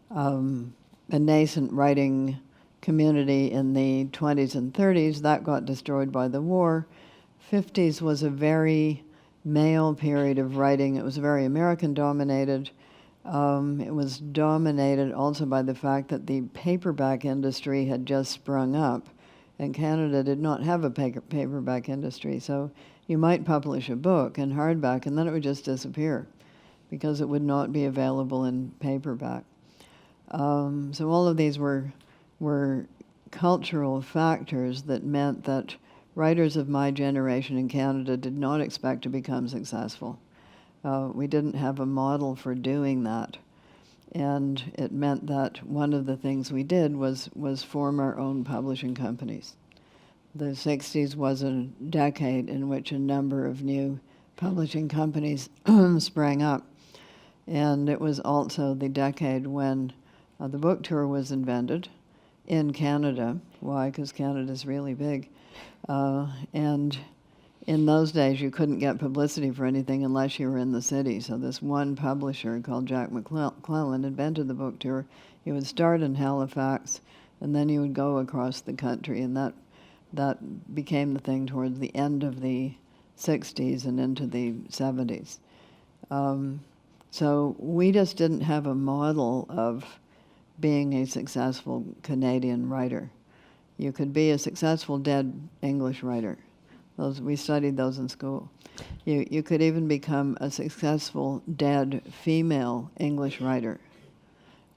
a nascent writing community in the 20s and 30s. That got destroyed by the war. 50s was a very male period of writing. It was very American-dominated. It was dominated also by the fact that the paperback industry had just sprung up, and Canada did not have a paperback industry. So you might publish a book in hardback, and then it would just disappear because it would not be available in paperback. So all of these were cultural factors that meant that writers of my generation in Canada did not expect to become successful. We didn't have a model for doing that. And it meant that one of the things we did was form our own publishing companies. The 60s was a decade in which a number of new publishing companies sprang up. And it was also the decade when the book tour was invented in Canada. Why? Because Canada's really big. And in those days, you couldn't get publicity for anything unless you were in the city. So this one publisher called Jack McClellan invented the book tour. He would start in Halifax, and then he would go across the country, and that became the thing towards the end of the 60s and into the 70s. So we just didn't have a model of being a successful Canadian writer. You could be a successful dead English writer. We studied those in school. You could even become a successful dead female English writer.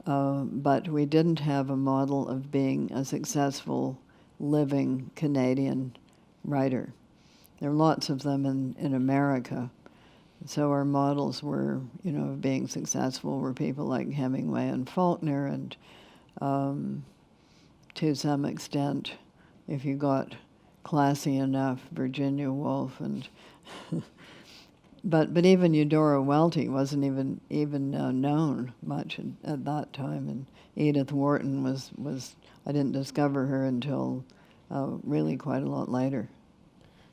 But we didn't have a model of being a successful living Canadian writer. There are lots of them in America. So our models were, of being successful were people like Hemingway and Faulkner, and to some extent, if you got classy enough, Virginia Woolf, and but even Eudora Welty wasn't even known much at that time, and Edith Wharton was I didn't discover her until really quite a lot later.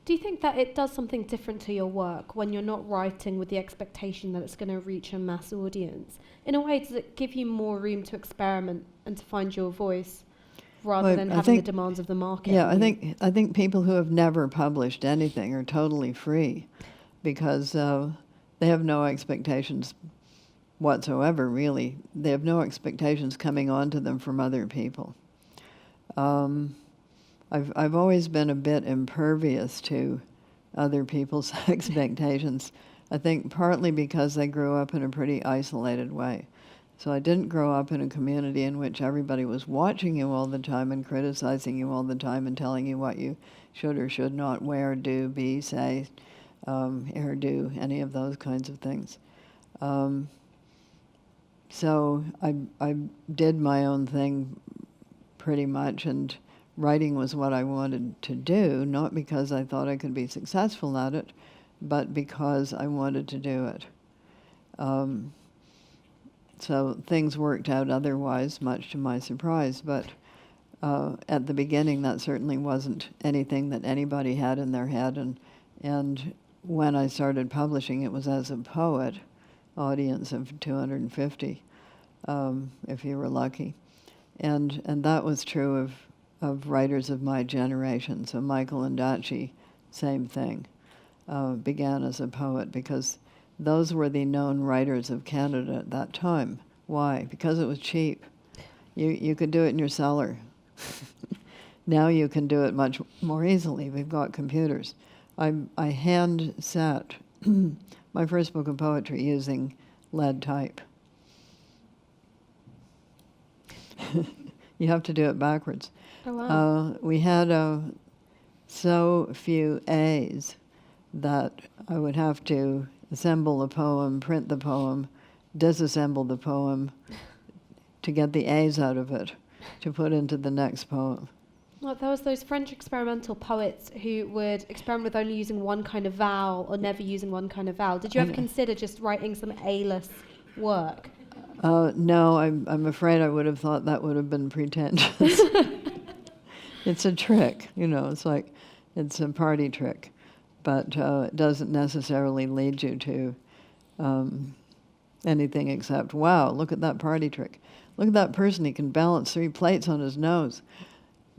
Do you think that it does something different to your work when you're not writing with the expectation that it's going to reach a mass audience? In a way, does it give you more room to experiment and to find your voice rather than having the demands of the market? Yeah, I think people who have never published anything are totally free because they have no expectations whatsoever, really. They have no expectations coming onto them from other people. I've always been a bit impervious to other people's expectations. I think partly because I grew up in a pretty isolated way. So I didn't grow up in a community in which everybody was watching you all the time and criticizing you all the time and telling you what you should or should not wear, do, be, say, hairdo, any of those kinds of things. So I did my own thing pretty much, and writing was what I wanted to do, not because I thought I could be successful at it, but because I wanted to do it. So things worked out otherwise, much to my surprise, but at the beginning that certainly wasn't anything that anybody had in their head, and when I started publishing it was as a poet, audience of 250, if you were lucky. And that was true of writers of my generation. So Michael Ondaatje, same thing, began as a poet because those were the known writers of Canada at that time. Why? Because it was cheap. You could do it in your cellar. Now you can do it much more easily. We've got computers. I hand set my first book of poetry using lead type. You have to do it backwards. Oh, wow. We had so few A's that I would have to assemble a poem, print the poem, disassemble the poem to get the A's out of it to put into the next poem. Well, there was those French experimental poets who would experiment with only using one kind of vowel or never using one kind of vowel. Did you ever consider just writing some A-less work? No, I'm afraid I would have thought that would have been pretentious. It's a trick, it's a party trick, but it doesn't necessarily lead you to anything except, wow, look at that party trick. Look at that person, he can balance 3 plates on his nose.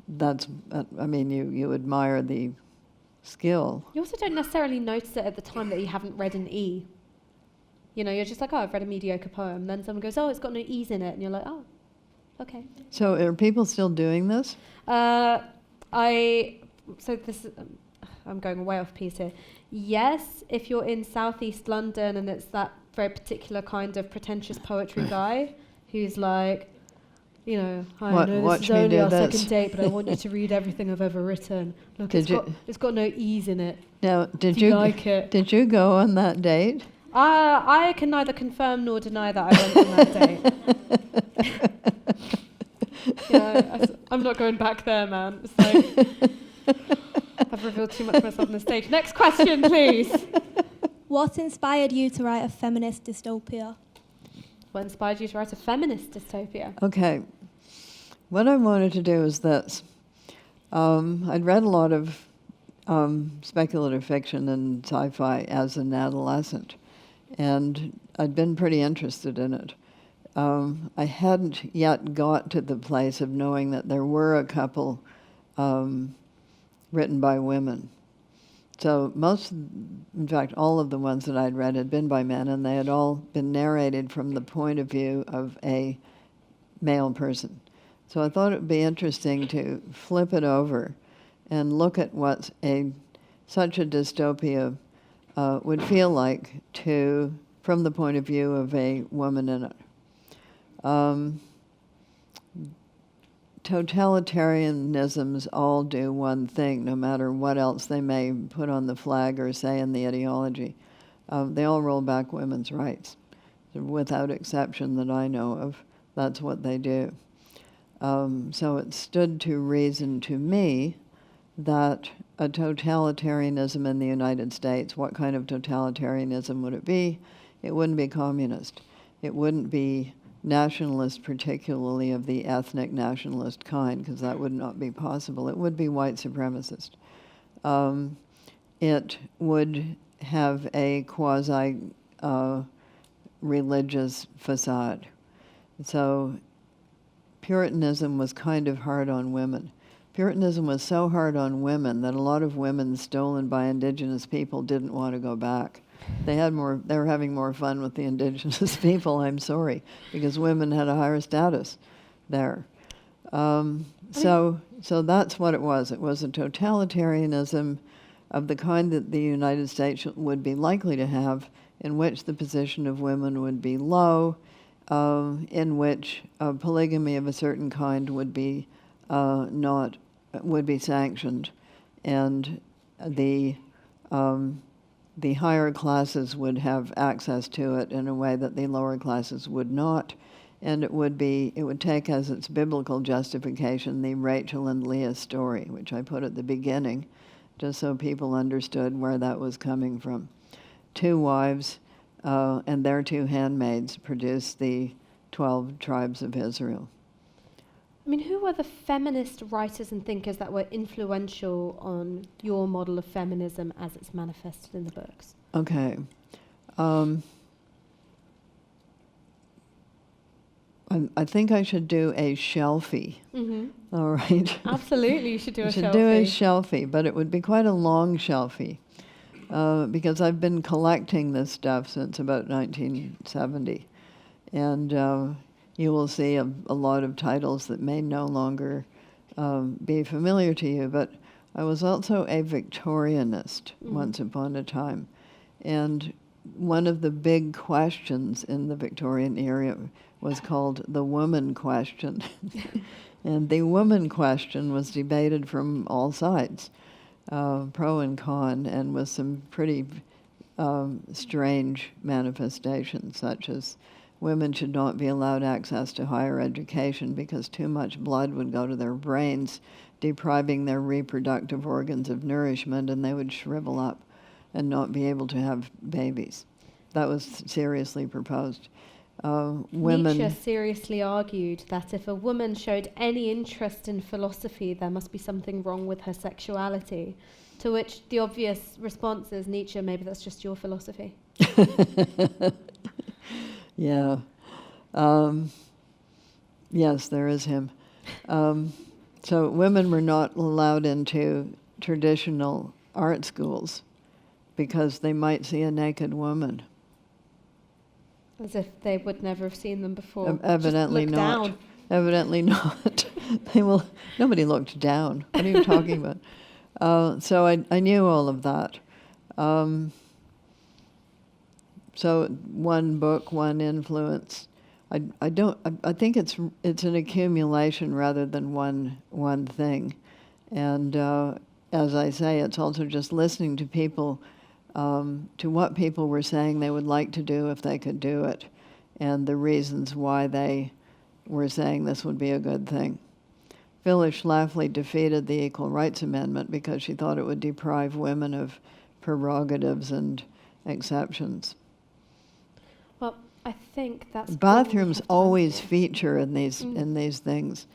You admire the skill. You also don't necessarily notice it at the time that you haven't read an E. You know, you're just like, oh, I've read a mediocre poem. Then someone goes, oh, it's got no E's in it. And you're like, oh, okay. So are people still doing this? I'm going way off piece here. Yes, if you're in southeast London and it's that very particular kind of pretentious poetry guy who's like, you know, I know this watch is me only do our this. second date, but I want you to read everything I've ever written. Look, it's got no E's in it. Now, Do you like it? Did you go on that date? I can neither confirm nor deny that I went on that date. You know, I'm not going back there, man. It's like, I've revealed too much of myself on the stage. Next question, please. What inspired you to write a feminist dystopia? What inspired you to write a feminist dystopia? Okay. What I wanted to do is this. I'd read a lot of speculative fiction and sci-fi as an adolescent, and I'd been pretty interested in it. I hadn't yet got to the place of knowing that there were a couple written by women. So in fact, all of the ones that I'd read had been by men, and they had all been narrated from the point of view of a male person. So I thought it would be interesting to flip it over and look at what such a dystopia would feel like from the point of view of a woman in it. Totalitarianisms all do one thing, no matter what else they may put on the flag or say in the ideology. They all roll back women's rights. Without exception that I know of, that's what they do. So it stood to reason to me that a totalitarianism in the United States, what kind of totalitarianism would it be? It wouldn't be communist. It wouldn't be nationalist, particularly of the ethnic nationalist kind, because that would not be possible. It would be white supremacist. It would have a quasi-religious facade. So Puritanism was kind of hard on women. Puritanism was so hard on women that a lot of women stolen by indigenous people didn't want to go back. They were having more fun with the indigenous people, I'm sorry, because women had a higher status there. So that's what it was. It was a totalitarianism of the kind that the United States would be likely to have, in which the position of women would be low, in which polygamy of a certain kind would be sanctioned, and the higher classes would have access to it in a way that the lower classes would not, and it would take as its biblical justification the Rachel and Leah story, which I put at the beginning, just so people understood where that was coming from. 2 wives and their 2 handmaids produced the 12 tribes of Israel. I mean, who were the feminist writers and thinkers that were influential on your model of feminism as it's manifested in the books? Okay. I think I should do a shelfie. Mm-hmm. All right. Absolutely, you should do a shelfie. Do a shelfie, but it would be quite a long shelfie because I've been collecting this stuff since about 1970. And you will see a lot of titles that may no longer be familiar to you, but I was also a Victorianist once upon a time. And one of the big questions in the Victorian era was called the woman question. And the woman question was debated from all sides, pro and con, and with some pretty strange manifestations, such as women should not be allowed access to higher education because too much blood would go to their brains, depriving their reproductive organs of nourishment, and they would shrivel up and not be able to have babies. That was seriously proposed. Nietzsche seriously argued that if a woman showed any interest in philosophy, there must be something wrong with her sexuality. To which the obvious response is, Nietzsche, maybe that's just your philosophy. Yeah. Yes, there is him. So women were not allowed into traditional art schools because they might see a naked woman. As if they would never have seen them before. Evidently Just look not. down. Evidently not. Nobody looked down. What are you talking about? So I knew all of that. So one book, one influence. I think it's an accumulation rather than one thing. And as I say, it's also just listening to people, to what people were saying they would like to do if they could do it, and the reasons why they were saying this would be a good thing. Phyllis Schlafly defeated the Equal Rights Amendment because she thought it would deprive women of prerogatives and exceptions. Well, I think that's... Bathrooms always feature in these things.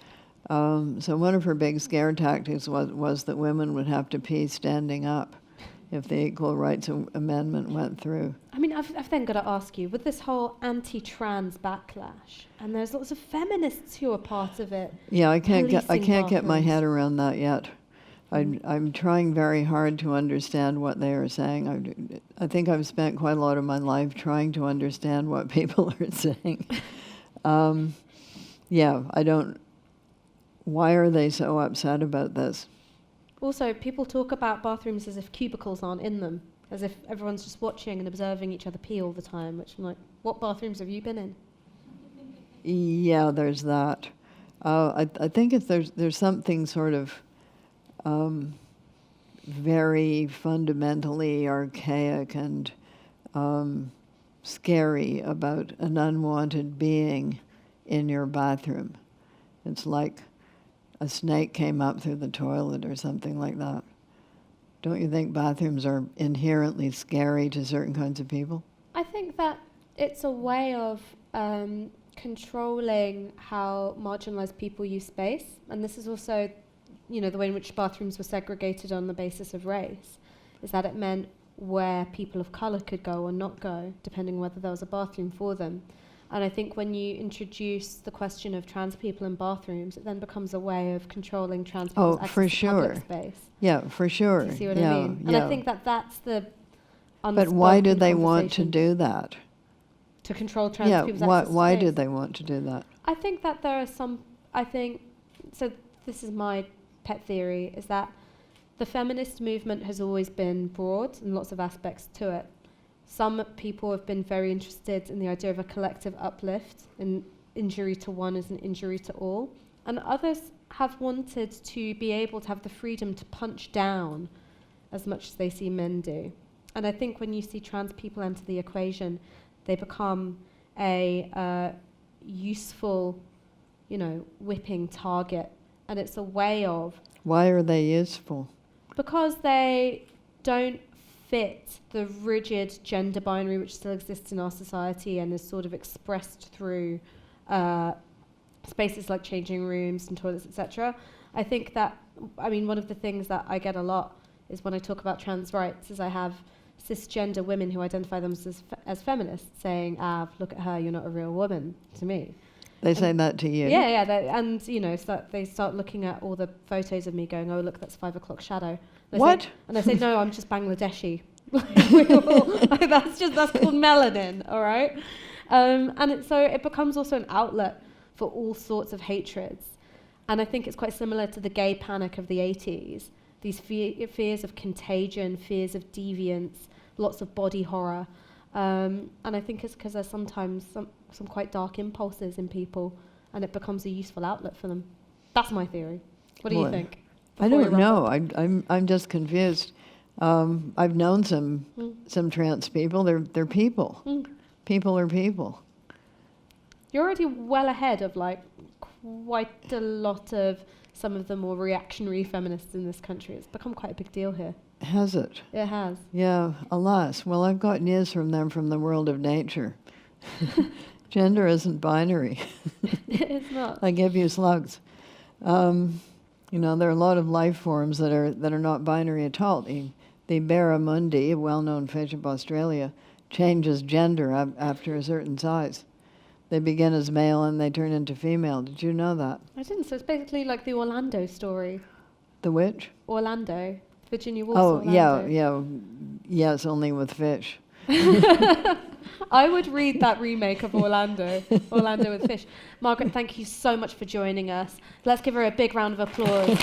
So one of her big scare tactics was that women would have to pee standing up if the Equal Rights Amendment went through. I mean, I've then got to ask you, with this whole anti-trans backlash, and there's lots of feminists who are part of it. Yeah, I can't get my bathrooms. head around that yet. I'm trying very hard to understand what they are saying. I think I've spent quite a lot of my life trying to understand what people are saying. Yeah, I don't... Why are they so upset about this? Also, people talk about bathrooms as if cubicles aren't in them, as if everyone's just watching and observing each other pee all the time, which I'm like, what bathrooms have you been in? Yeah, there's that. I think there's something sort of very fundamentally archaic and scary about an unwanted being in your bathroom. It's like a snake came up through the toilet or something like that. Don't you think bathrooms are inherently scary to certain kinds of people? I think that it's a way of controlling how marginalised people use space, and this is also, the way in which bathrooms were segregated on the basis of race, is that it meant where people of colour could go or not go, depending whether there was a bathroom for them. And I think when you introduce the question of trans people in bathrooms, it then becomes a way of controlling trans people's access to public space. Yeah, for sure. Do you see what I mean? And I think that's the unspoken But why do they want to conversation. do that? To control trans people's access to why space. do they want to do that? I think that there are so this is my pet theory, is that the feminist movement has always been broad and lots of aspects to it. Some people have been very interested in the idea of a collective uplift, and injury to one is an injury to all. And others have wanted to be able to have the freedom to punch down as much as they see men do. And I think when you see trans people enter the equation, they become a useful, whipping target. And it's a way of... Why are they useful? Because they don't fit the rigid gender binary which still exists in our society and is sort of expressed through spaces like changing rooms and toilets, etc. I think that, one of the things that I get a lot is when I talk about trans rights is I have cisgender women who identify themselves as feminists saying, look at her, you're not a real woman, to me. They say that to you? Yeah, so they start looking at all the photos of me going, oh, look, that's 5 o'clock shadow. And What? I say, no, I'm just Bangladeshi. That's called melanin, all right? So it becomes also an outlet for all sorts of hatreds. And I think it's quite similar to the gay panic of the 80s. These fears of contagion, fears of deviance, lots of body horror. And I think it's because there's sometimes some quite dark impulses in people, and it becomes a useful outlet for them. That's my theory. What do you think? I don't know. I'm just confused. I've known some trans people. They're people. People are people. You're already well ahead of quite a lot of some of the more reactionary feminists in this country. It's become quite a big deal here. Has it? It has. Yeah, alas. Well, I've got news from them from the world of nature. Gender isn't binary. It's not. I give you slugs. There are a lot of life forms that are not binary at all. The barramundi, a well-known fish of Australia, changes gender after a certain size. They begin as male and they turn into female. Did you know that? I didn't. So it's basically like the Orlando story. The which? Orlando, Virginia Woolf's Oh, Orlando. yeah. Yes, only with fish. I would read that remake of Orlando with fish. Margaret, thank you so much for joining us. Let's give her a big round of applause.